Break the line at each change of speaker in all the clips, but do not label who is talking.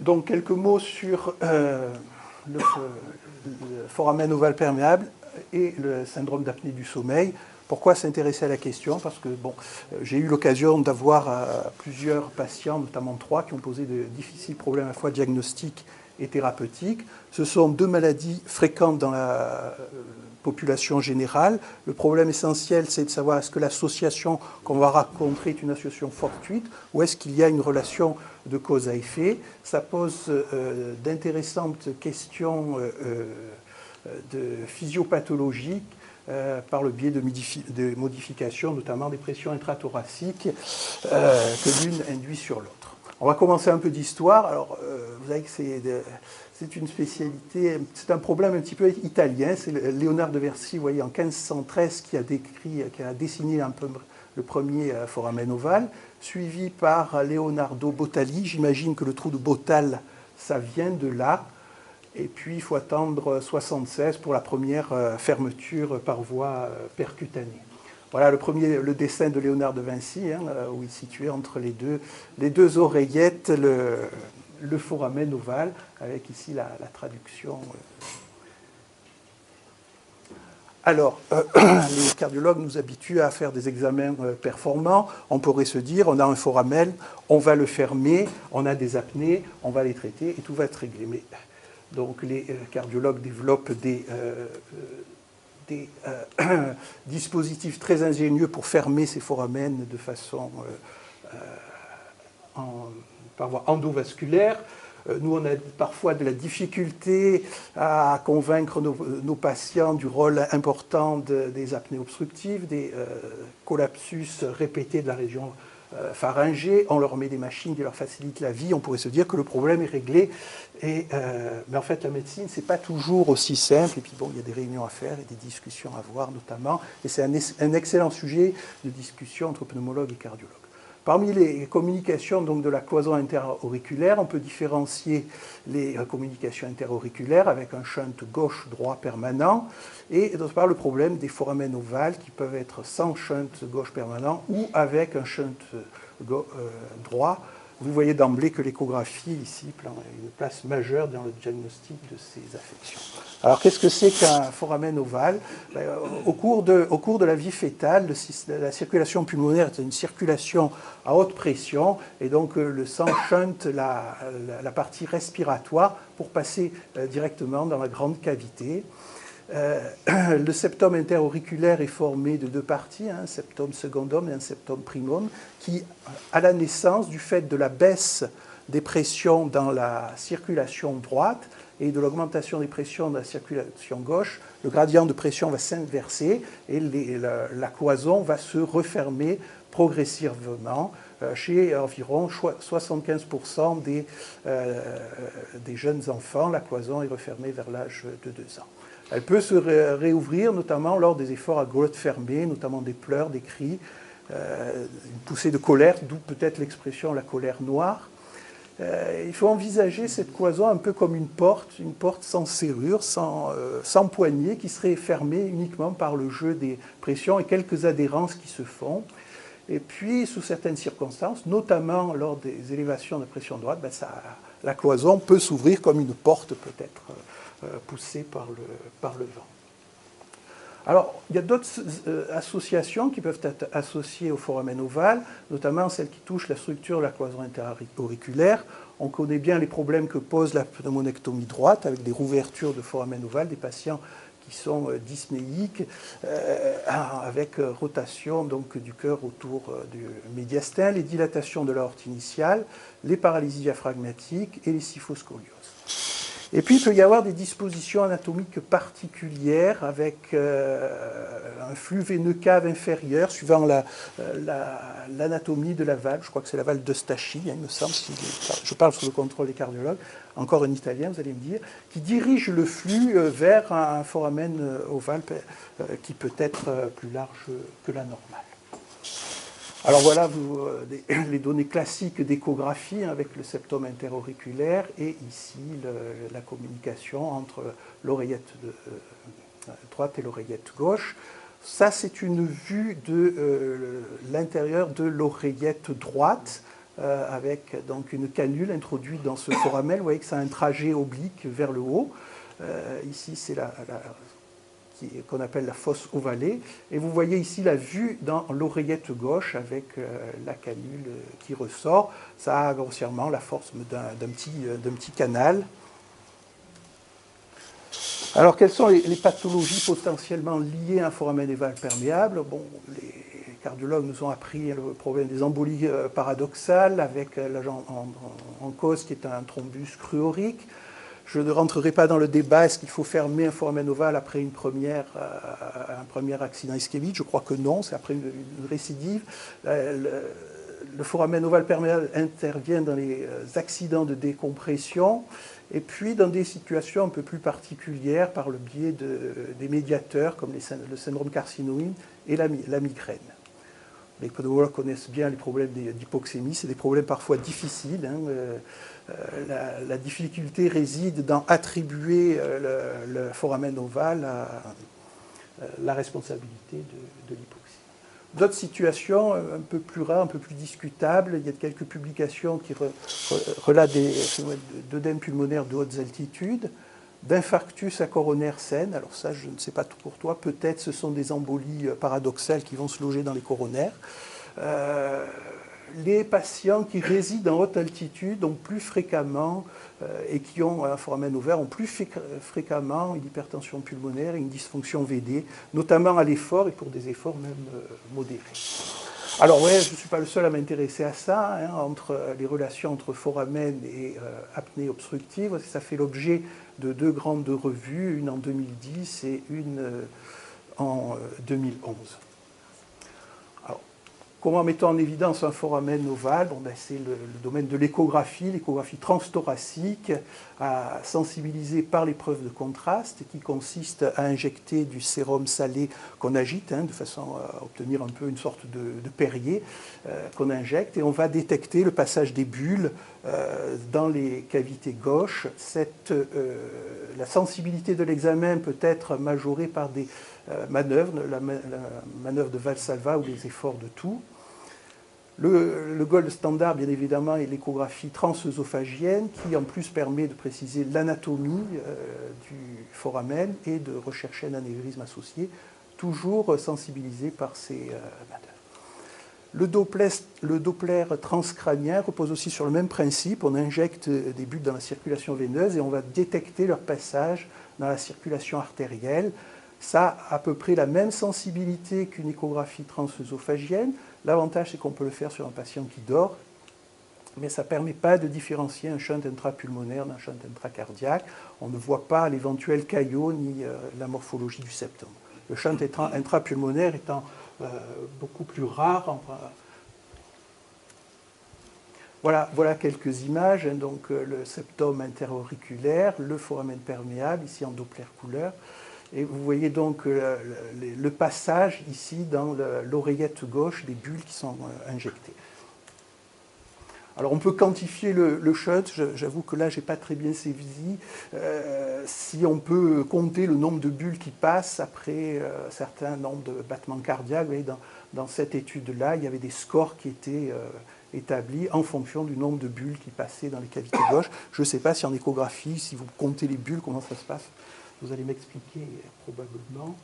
Donc, quelques mots sur le foramen ovale perméable et le syndrome d'apnée du sommeil. Pourquoi s'intéresser à la question? Parce que bon, j'ai eu l'occasion d'avoir plusieurs patients, notamment 3, qui ont posé de difficiles problèmes à la fois diagnostiques et thérapeutiques. Ce sont 2 maladies fréquentes dans la population générale. Le problème essentiel, c'est de savoir est-ce que l'association qu'on va rencontrer est une association fortuite ou est-ce qu'il y a une relation de cause à effet. Ça pose d'intéressantes questions de physiopathologiques par le biais de modifications, notamment des pressions intrathoraciques que l'une induit sur l'autre. On va commencer un peu d'histoire. Alors, vous savez que c'est une spécialité, c'est un problème un petit peu italien. C'est Léonard de Vinci, vous voyez, en 1513, qui a dessiné un peu le premier foramen ovale, suivi par Leonardo Bottali. J'imagine que le trou de Bottal, ça vient de là. Et puis, il faut attendre 1976 pour la première fermeture par voie percutanée. Voilà le dessin de Léonard de Vinci, hein, où il situait entre les deux oreillettes le foramen ovale, avec ici la traduction. Alors, les cardiologues nous habituent à faire des examens performants. On pourrait se dire, on a un foramen, on va le fermer, on a des apnées, on va les traiter et tout va être réglé. Mais, donc les cardiologues développent des dispositifs très ingénieux pour fermer ces foramen de façon par voie endovasculaire. Nous, on a parfois de la difficulté à convaincre nos patients du rôle important des apnées obstructives, des collapsus répétés de la région pharyngée. On leur met des machines qui leur facilitent la vie. On pourrait se dire que le problème est réglé. Mais en fait, la médecine, ce n'est pas toujours aussi simple. Et puis, bon, il y a des réunions à faire et des discussions à avoir, notamment. Et c'est un excellent sujet de discussion entre pneumologues et cardiologues. Parmi les communications donc, de la cloison interauriculaire, on peut différencier les communications interauriculaires avec un shunt gauche-droit permanent et d'autre part le problème des foramen ovales qui peuvent être sans shunt gauche permanent ou avec un shunt droit. Vous voyez d'emblée que l'échographie ici prend une place majeure dans le diagnostic de ces affections. Alors qu'est-ce que c'est qu'un foramen ovale? Au cours de la vie fétale, la circulation pulmonaire est une circulation à haute pression et donc le sang shunt la partie respiratoire pour passer directement dans la grande cavité. Le septum interauriculaire est formé de 2 parties, un septum secundum et un septum primum, qui, à la naissance, du fait de la baisse des pressions dans la circulation droite et de l'augmentation des pressions dans la circulation gauche, le gradient de pression va s'inverser et la cloison va se refermer progressivement. Chez environ 75% des jeunes enfants, la cloison est refermée vers l'âge de 2 ans. Elle peut se réouvrir, notamment lors des efforts à glotte fermée, notamment des pleurs, des cris, une poussée de colère, d'où peut-être l'expression la colère noire. Il faut envisager cette cloison un peu comme une porte sans serrure, sans poignée, qui serait fermée uniquement par le jeu des pressions et quelques adhérences qui se font. Et puis, sous certaines circonstances, notamment lors des élévations de pression droite, la cloison peut s'ouvrir comme une porte peut-être poussée par le vent. Alors, il y a d'autres associations qui peuvent être associées au foramen ovale, notamment celles qui touchent la structure de la cloison interauriculaire. On connaît bien les problèmes que pose la pneumonectomie droite, avec des rouvertures de foramen ovale, des patients qui sont dyspnéiques, avec rotation donc, du cœur autour du médiastin, les dilatations de l'aorte initiale, les paralysies diaphragmatiques et les kyphoscolioses. Et puis, il peut y avoir des dispositions anatomiques particulières avec un flux veineux cave inférieur, suivant l'anatomie de la valve. Je crois que c'est la valve d'Eustachi, il me semble. Je parle sous le contrôle des cardiologues, encore en italien, vous allez me dire, qui dirige le flux vers un foramen ovale qui peut être plus large que la normale. Alors voilà les données classiques d'échographie avec le septum interauriculaire et ici la communication entre l'oreillette droite et l'oreillette gauche. Ça, c'est une vue de l'intérieur de l'oreillette droite avec donc une canule introduite dans ce foramen. Vous voyez que ça a un trajet oblique vers le haut. Ici, c'est qu'on appelle la fosse ovale. Et vous voyez ici la vue dans l'oreillette gauche avec la canule qui ressort. Ça a grossièrement la force d'un petit canal. Alors, quelles sont les pathologies potentiellement liées à un foramen ovale perméable? Bon, les cardiologues nous ont appris le problème des embolies paradoxales avec l'agent en cause qui est un thrombus cruorique. Je ne rentrerai pas dans le débat, est-ce qu'il faut fermer un foramen ovale après un premier accident ischémique? Je crois que non, c'est après une récidive. Le foramen ovale perméable intervient dans les accidents de décompression et puis dans des situations un peu plus particulières par le biais des médiateurs comme le syndrome carcinoïde et la migraine. Les podologues connaissent bien les problèmes d'hypoxémie, c'est des problèmes parfois difficiles. La difficulté réside dans attribuer le foramen ovale à la responsabilité de l'hypoxie. D'autres situations un peu plus rares, un peu plus discutables, il y a quelques publications qui relatent des phénomènes d'œdème pulmonaire de hautes altitudes, d'infarctus à coronaire saine. Alors ça, je ne sais pas tout pour toi, peut-être ce sont des embolies paradoxales qui vont se loger dans les coronaires. Les patients qui résident en haute altitude ont plus fréquemment et qui ont un foramen ouvert ont plus fréquemment une hypertension pulmonaire et une dysfonction VD, notamment à l'effort et pour des efforts même modérés. Alors ouais, je ne suis pas le seul à m'intéresser à ça, entre les relations entre foramen et apnée obstructive. Ça fait l'objet de 2 grandes revues, une en 2010 et une en 2011. Alors, comment mettons en évidence un foramen ovale? C'est le domaine de l'échographie transthoracique, sensibilisée par l'épreuve de contraste, qui consiste à injecter du sérum salé qu'on agite, de façon à obtenir un peu une sorte de Perrier qu'on injecte, et on va détecter le passage des bulles dans les cavités gauches. La sensibilité de l'examen peut être majorée par des manœuvres, la manœuvre de Valsalva ou les efforts de Toux. Le gold standard, bien évidemment, est l'échographie transœsophagienne qui, en plus, permet de préciser l'anatomie du foramen et de rechercher un anévrisme associé, toujours sensibilisé par ces manœuvres. Le Doppler transcrânien repose aussi sur le même principe. On injecte des bulles dans la circulation veineuse et on va détecter leur passage dans la circulation artérielle. Ça a à peu près la même sensibilité qu'une échographie transœsophagienne. L'avantage, c'est qu'on peut le faire sur un patient qui dort, mais ça ne permet pas de différencier un shunt intrapulmonaire d'un shunt intracardiaque. On ne voit pas l'éventuel caillot ni la morphologie du septum. Le shunt intrapulmonaire étant beaucoup plus rare. Voilà quelques images. Donc, le septum interauriculaire, le foramen perméable, ici en Doppler couleur. Et vous voyez donc le passage ici dans l'oreillette gauche des bulles qui sont injectées. Alors on peut quantifier le shunt, j'avoue que là je n'ai pas très bien saisi, si on peut compter le nombre de bulles qui passent après un certain nombre de battements cardiaques. Vous voyez, dans cette étude-là, il y avait des scores qui étaient établis en fonction du nombre de bulles qui passaient dans les cavités gauches. Je ne sais pas si en échographie, si vous comptez les bulles, comment ça se passe. Vous allez m'expliquer probablement.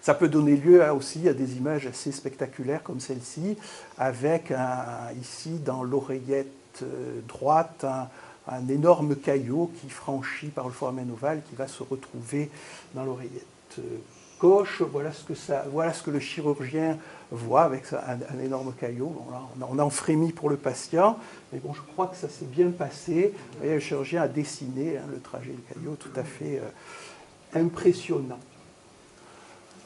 Ça peut donner lieu aussi à des images assez spectaculaires comme celle-ci, avec ici dans l'oreillette droite un énorme caillot qui franchit par le foramen ovale, qui va se retrouver dans l'oreillette gauche. Voilà ce que le chirurgien voit avec un énorme caillot. Bon, là, on en frémit pour le patient, mais bon, je crois que ça s'est bien passé. Vous voyez, le chirurgien a dessiné le trajet du caillot, tout à fait impressionnant.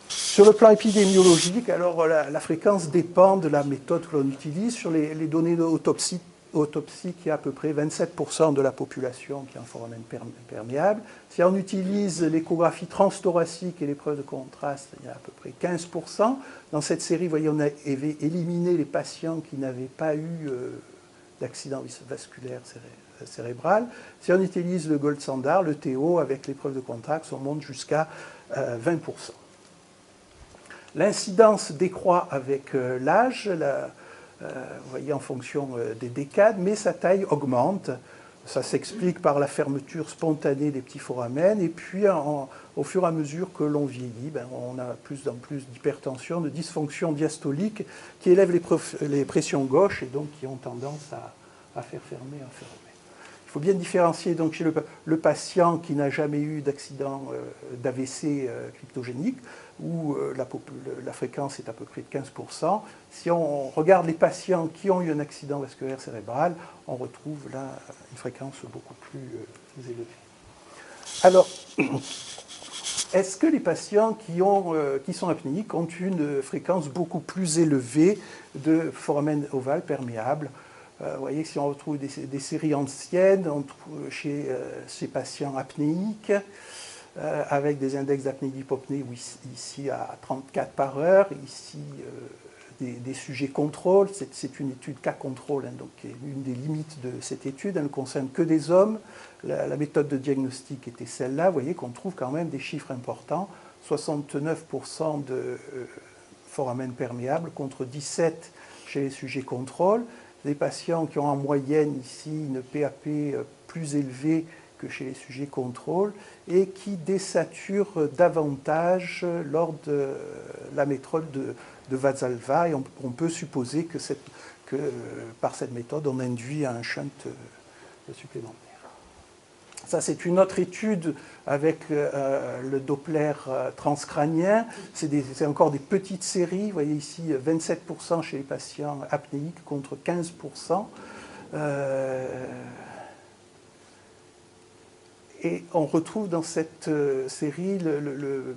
Sur le plan épidémiologique, alors la fréquence dépend de la méthode que l'on utilise. Sur les données d'autopsie, il y a à peu près 27% de la population qui a un foramen perméable. Si on utilise l'échographie transthoracique et l'épreuve de contraste, il y a à peu près 15%. Dans cette série, vous voyez, on a éliminé les patients qui n'avaient pas eu d'accident vasculaire cérébral. Si on utilise le gold standard, le TO, avec l'épreuve de contraste, on monte jusqu'à 20%. L'incidence décroît avec l'âge. vous voyez, en fonction des décades, mais sa taille augmente. Ça s'explique par la fermeture spontanée des petits foramen, et puis au fur et à mesure que l'on vieillit, on a plus en plus d'hypertension, de dysfonction diastolique qui élèvent les pressions gauches et donc qui ont tendance à faire fermer un foramen. Il faut bien différencier donc chez le patient qui n'a jamais eu d'accident d'AVC cryptogénique, où la fréquence est à peu près de 15%. Si on regarde les patients qui ont eu un accident vasculaire cérébral, on retrouve là une fréquence beaucoup plus élevée. Alors, est-ce que les patients qui sont apnéiques ont une fréquence beaucoup plus élevée de foramen ovale perméable? Vous voyez que si on retrouve des séries anciennes, on trouve chez ces patients apnéiques, avec des index d'apnée d'hypopnée ici à 34 par heure, ici des sujets contrôle. C'est une étude cas contrôle, donc une des limites de cette étude, elle ne concerne que des hommes. La méthode de diagnostic était celle-là. Vous voyez qu'on trouve quand même des chiffres importants, 69% de foramen perméable contre 17% chez les sujets contrôle. Des patients qui ont en moyenne ici une PAP plus élevée que chez les sujets contrôle et qui désaturent davantage lors de la méthode de Valsalva, et on peut supposer que par cette méthode on induit un shunt supplémentaire. Ça, c'est une autre étude avec le Doppler transcrânien. C'est encore des petites séries. Vous voyez ici 27% chez les patients apnéiques contre 15%. Et on retrouve dans cette série le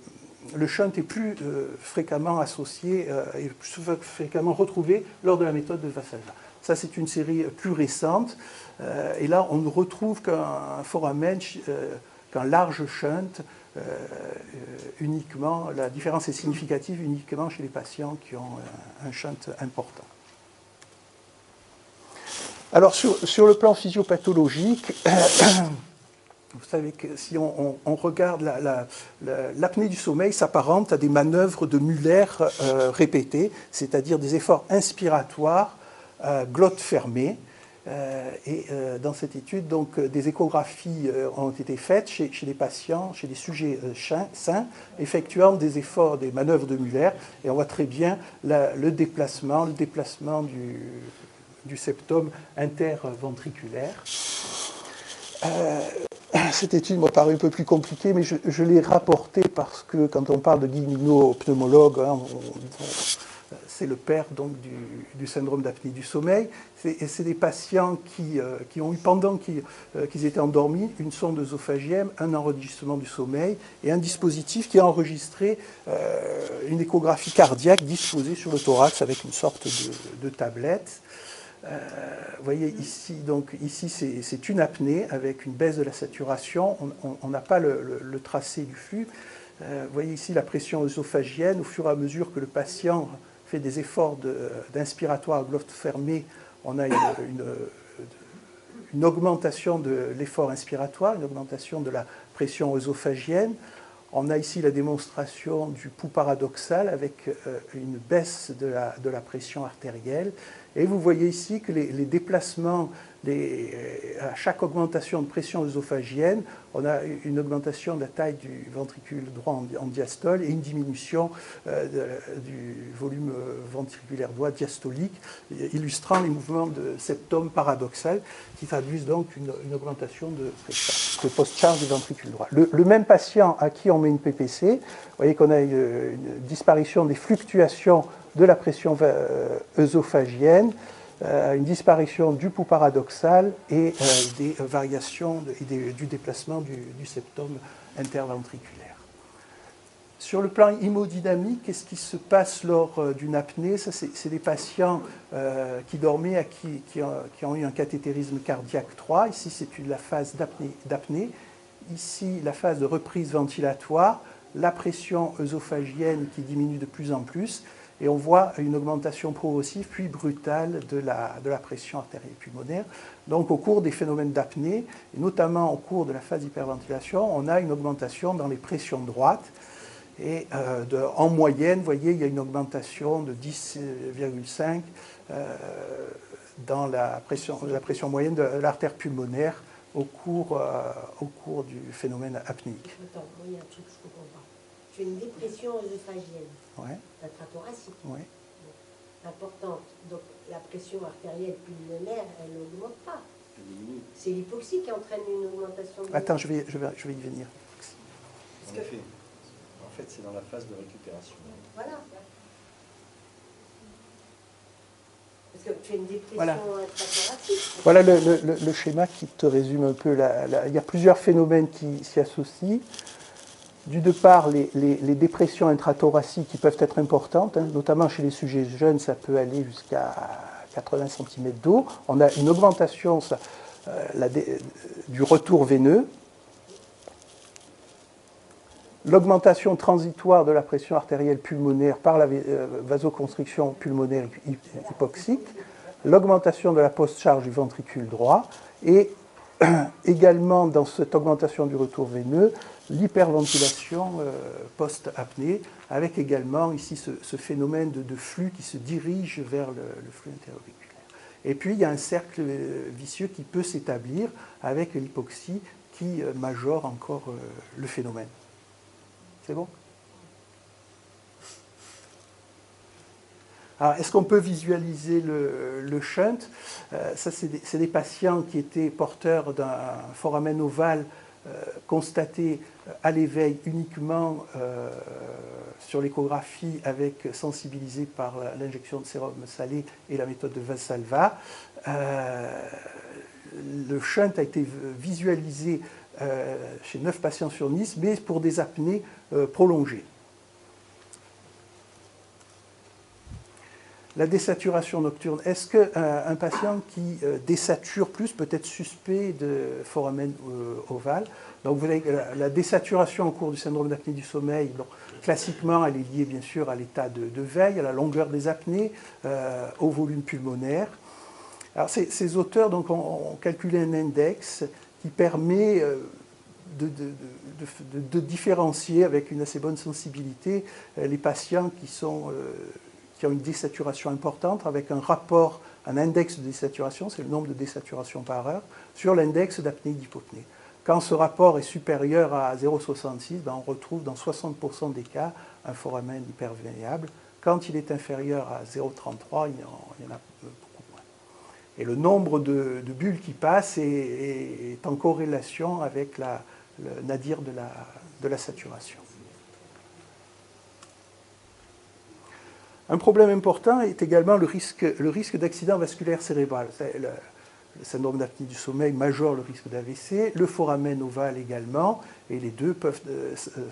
shunt est plus fréquemment associé et plus fréquemment retrouvé lors de la méthode de Valsalva. Ça, c'est une série plus récente. Et là, on ne retrouve qu'un foramen, qu'un large shunt uniquement. La différence est significative uniquement chez les patients qui ont un shunt important. Alors, sur le plan physiopathologique, vous savez que si on regarde l'apnée du sommeil s'apparente à des manœuvres de Muller répétées, c'est-à-dire des efforts inspiratoires, glotte fermée. Et dans cette étude, donc, des échographies ont été faites chez les patients, chez des sujets sains, effectuant des efforts, des manœuvres de Muller, et on voit très bien le déplacement du septum interventriculaire. Cette étude m'a paru un peu plus compliquée, mais je l'ai rapportée parce que quand on parle de gynéco-pneumologue, c'est le père donc du syndrome d'apnée du sommeil. C'est des patients qui ont eu, pendant qu'ils étaient endormis, une sonde œsophagienne, un enregistrement du sommeil et un dispositif qui a enregistré une échographie cardiaque disposée sur le thorax avec une sorte de tablette. Vous voyez ici, donc ici c'est une apnée avec une baisse de la saturation. On n'a pas le tracé du flux. Vous voyez ici la pression œsophagienne. Au fur et à mesure que le patient fait des efforts d'inspiratoire à glotte fermée, on a une augmentation de l'effort inspiratoire, une augmentation de la pression œsophagienne. On a ici la démonstration du pouls paradoxal avec une baisse de la pression artérielle. Et vous voyez ici que les déplacements, à chaque augmentation de pression œsophagienne, on a une augmentation de la taille du ventricule droit en diastole et une diminution du volume ventriculaire droit diastolique, illustrant les mouvements de septum paradoxal qui traduisent donc une augmentation de post-charge du ventricule droit. Le même patient à qui on met une PPC, vous voyez qu'on a une disparition des fluctuations de la pression œsophagienne, une disparition du pouls paradoxal et des variations du déplacement du septum interventriculaire. Sur le plan hémodynamique, qu'est-ce qui se passe lors d'une apnée? Ça, c'est des patients qui dormaient, qui ont eu un cathétérisme cardiaque 3. Ici, c'est la phase d'apnée. Ici, la phase de reprise ventilatoire, la pression œsophagienne qui diminue de plus en plus. Et on voit une augmentation progressive puis brutale de la pression artérielle pulmonaire. Donc au cours des phénomènes d'apnée, et notamment au cours de la phase d'hyperventilation, on a une augmentation dans les pressions droites. Et en moyenne, vous voyez, il y a une augmentation de 10,5 dans la pression moyenne de l'artère pulmonaire au cours du phénomène apnéique.
Attends, moi, il y a un truc que je ne comprends pas. Tu as une dépression œsophagienne,
Ouais.
intrathoracique,
Ouais.
importante. Donc la pression artérielle pulmonaire, elle n'augmente pas. C'est l'hypoxie qui entraîne une augmentation de...
Attends, je vais y venir.
En effet, c'est dans la phase de récupération.
Voilà. Parce que tu as une dépression
Voilà.
intrathoracique.
Voilà le schéma qui te résume un peu. Il y a plusieurs phénomènes qui s'y associent. D'une part, les dépressions intrathoraciques qui peuvent être importantes, hein, notamment chez les sujets jeunes, ça peut aller jusqu'à 80 cm d'eau. On a une augmentation du retour veineux, l'augmentation transitoire de la pression artérielle pulmonaire par la vasoconstriction pulmonaire hypoxique, l'augmentation de la post-charge du ventricule droit et également dans cette augmentation du retour veineux, l'hyperventilation post-apnée, avec également ici ce phénomène de flux qui se dirige vers le flux interauriculaire. Et puis il y a un cercle vicieux qui peut s'établir avec l'hypoxie qui majore encore le phénomène. C'est bon? Alors, est-ce qu'on peut visualiser le shunt? Ça, c'est des patients qui étaient porteurs d'un foramen ovale constaté à l'éveil uniquement sur l'échographie avec sensibilisé par l'injection de sérum salé et la méthode de Valsalva. Le shunt a été visualisé chez 9 patients sur 10, mais pour des apnées prolongées. La désaturation nocturne, est-ce qu'un patient qui désature plus peut être suspect de foramen ovale? Donc vous avez la désaturation en cours du syndrome d'apnée du sommeil, bon, classiquement elle est liée bien sûr à l'état de veille, à la longueur des apnées, au volume pulmonaire. Alors ces auteurs donc, ont calculé un index qui permet de différencier avec une assez bonne sensibilité les patients qui ont une désaturation importante avec un rapport, un index de désaturation, c'est le nombre de désaturations par heure, sur l'index d'apnée d'hypopnée. Quand ce rapport est supérieur à 0,66, ben on retrouve dans 60% des cas un foramen hypervénéable. Quand il est inférieur à 0,33, il y en a beaucoup moins. Et le nombre de bulles qui passent est en corrélation avec le nadir de la saturation. Un problème important est également le risque d'accident vasculaire cérébral. Le syndrome d'apnée du sommeil majore le risque d'AVC, le foramen ovale également, et les deux peuvent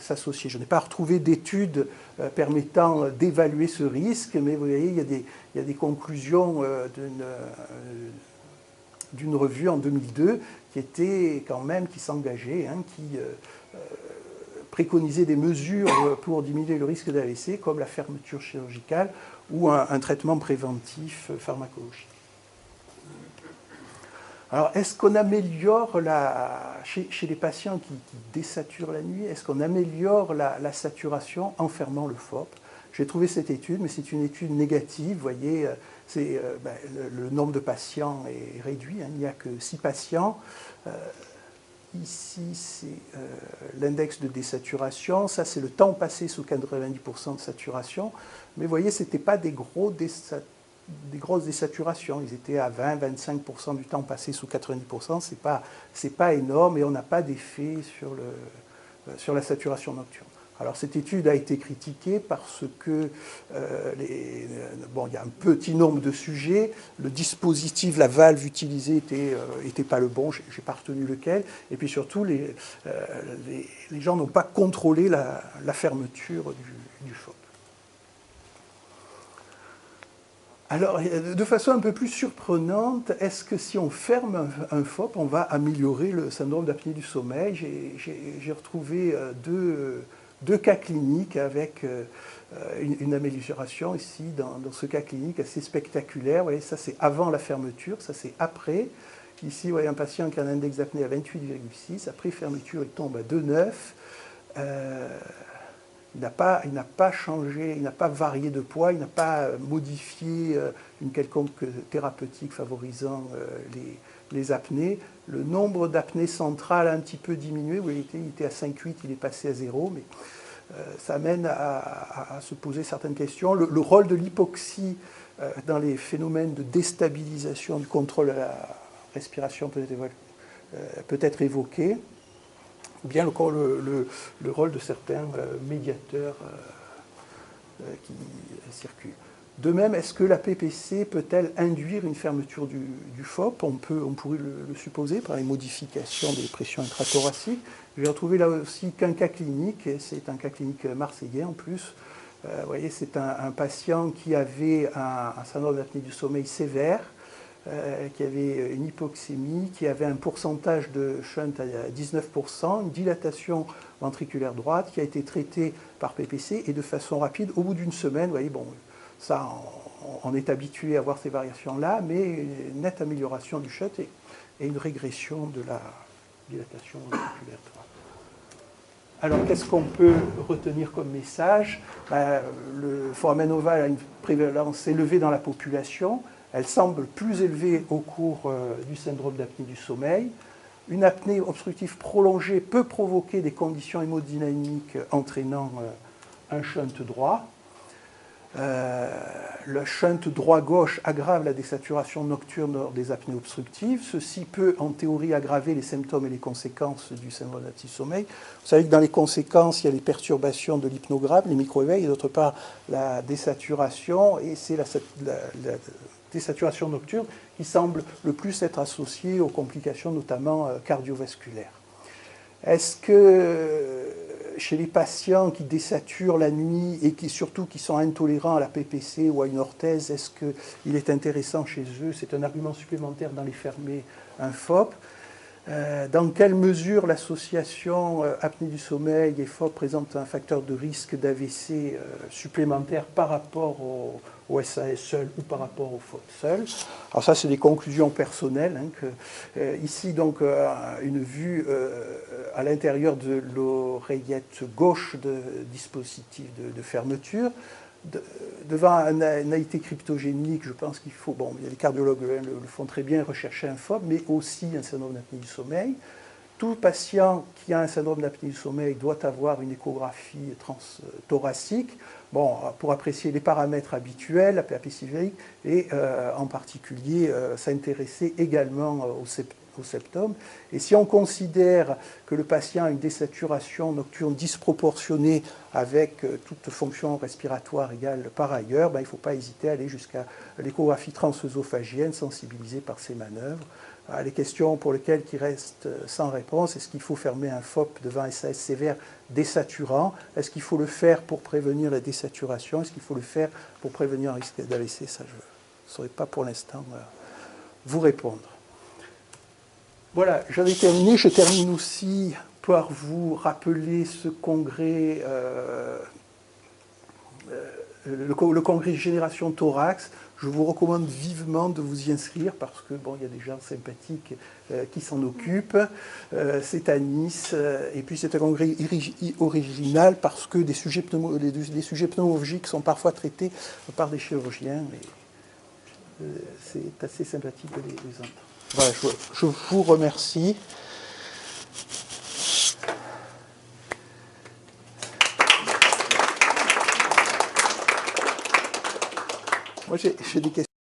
s'associer. Je n'ai pas retrouvé d'études permettant d'évaluer ce risque, mais vous voyez, il y a des conclusions d'une revue en 2002 qui s'engageait, hein, qui préconisait des mesures pour diminuer le risque d'AVC, comme la fermeture chirurgicale ou un traitement préventif pharmacologique. Alors, est-ce qu'on améliore, chez les patients qui désaturent la nuit, est-ce qu'on améliore la saturation en fermant le FOP? J'ai trouvé cette étude, mais c'est une étude négative. Vous voyez, le nombre de patients est réduit, hein, il n'y a que 6 patients. Ici, c'est l'index de désaturation. Ça, c'est le temps passé sous 90% de saturation. Mais vous voyez, ce n'étaient pas des grosses désaturations. Ils étaient à 20-25% du temps passé sous 90%. Ce n'est pas énorme et on n'a pas d'effet sur la saturation nocturne. Alors cette étude a été critiquée parce que il y a un petit nombre de sujets, le dispositif, la valve utilisée était pas le bon, je n'ai pas retenu lequel, et puis surtout les gens n'ont pas contrôlé la fermeture du FOP. Alors, de façon un peu plus surprenante, est-ce que si on ferme un FOP, on va améliorer le syndrome d'apnée du sommeil? J'ai retrouvé deux cas cliniques avec une amélioration ici, dans ce cas clinique assez spectaculaire. Vous voyez, ça c'est avant la fermeture, ça c'est après. Ici, vous voyez un patient qui a un index d'apnée à 28,6. Après fermeture, il tombe à 2,9. Il n'a pas changé, il n'a pas varié de poids, il n'a pas modifié une quelconque thérapeutique favorisant les apnées. Le nombre d'apnées centrales a un petit peu diminué. Il était à 5,8, il est passé à 0, mais ça amène à se poser certaines questions. Le rôle de l'hypoxie dans les phénomènes de déstabilisation du contrôle de la respiration peut être évoqué, ou bien le rôle de certains médiateurs qui circulent. De même, est-ce que la PPC peut-elle induire une fermeture du FOP? On pourrait le supposer par les modifications des pressions intrathoraciques. J'ai retrouvé là aussi qu'un cas clinique, et c'est un cas clinique marseillais en plus. Vous voyez, c'est un patient qui avait un syndrome d'apnée du sommeil sévère, qui avait une hypoxémie, qui avait un pourcentage de shunt à 19%, une dilatation ventriculaire droite, qui a été traitée par PPC, et de façon rapide, au bout d'une semaine, vous voyez, bon, ça, on est habitué à voir ces variations-là, mais une nette amélioration du shunt et une régression de la dilatation ventriculaire droite. Alors, qu'est-ce qu'on peut retenir comme message? Le foramen ovale a une prévalence élevée dans la population. Elle semble plus élevée au cours du syndrome d'apnée du sommeil. Une apnée obstructive prolongée peut provoquer des conditions hémodynamiques entraînant un shunt droit. Le shunt droit-gauche aggrave la désaturation nocturne lors des apnées obstructives. Ceci peut, en théorie, aggraver les symptômes et les conséquences du syndrome d'apnée du sommeil. Vous savez que dans les conséquences, il y a les perturbations de l'hypnogramme, les micro-éveils, et d'autre part, la désaturation, et c'est la désaturation nocturne qui semble le plus être associée aux complications, notamment cardiovasculaires. Est-ce que chez les patients qui désaturent la nuit et qui sont intolérants à la PPC ou à une orthèse, est-ce qu'il est intéressant chez eux? C'est un argument supplémentaire dans les fermer un FOP. Dans quelle mesure l'association apnée du sommeil et FOP présente un facteur de risque d'AVC supplémentaire par rapport au SAS seul ou par rapport au FOP seul? Alors ça, c'est des conclusions personnelles. Ici, donc, une vue à l'intérieur de l'oreillette gauche de dispositif de fermeture. Devant un AIT cryptogénique, je pense qu'il faut, bon, les cardiologues le font très bien, rechercher un FOP, mais aussi un syndrome d'apnée du sommeil. Tout patient qui a un syndrome d'apnée du sommeil doit avoir une échographie transthoracique, bon, pour apprécier les paramètres habituels, la PAP céphalique, et en particulier s'intéresser également au septum. Et si on considère que le patient a une désaturation nocturne disproportionnée avec toute fonction respiratoire égale par ailleurs, il ne faut pas hésiter à aller jusqu'à l'échographie transœsophagienne sensibilisée par ces manœuvres. Les questions pour lesquelles qui restent sans réponse: est-ce qu'il faut fermer un FOP devant un SAS sévère désaturant? Est-ce qu'il faut le faire pour prévenir la désaturation? Est-ce qu'il faut le faire pour prévenir un risque d'AVC? Ça, je ne saurais pas pour l'instant vous répondre. Voilà, j'en ai terminé. Je termine aussi par vous rappeler ce congrès, le congrès Génération Thorax. Je vous recommande vivement de vous y inscrire parce que, bon, il y a des gens sympathiques qui s'en occupent. C'est à Nice. Et puis, c'est un congrès original parce que des sujets pneumologiques sont parfois traités par des chirurgiens. C'est assez sympathique de les entendre. Voilà, je vous remercie. Moi, j'ai des questions.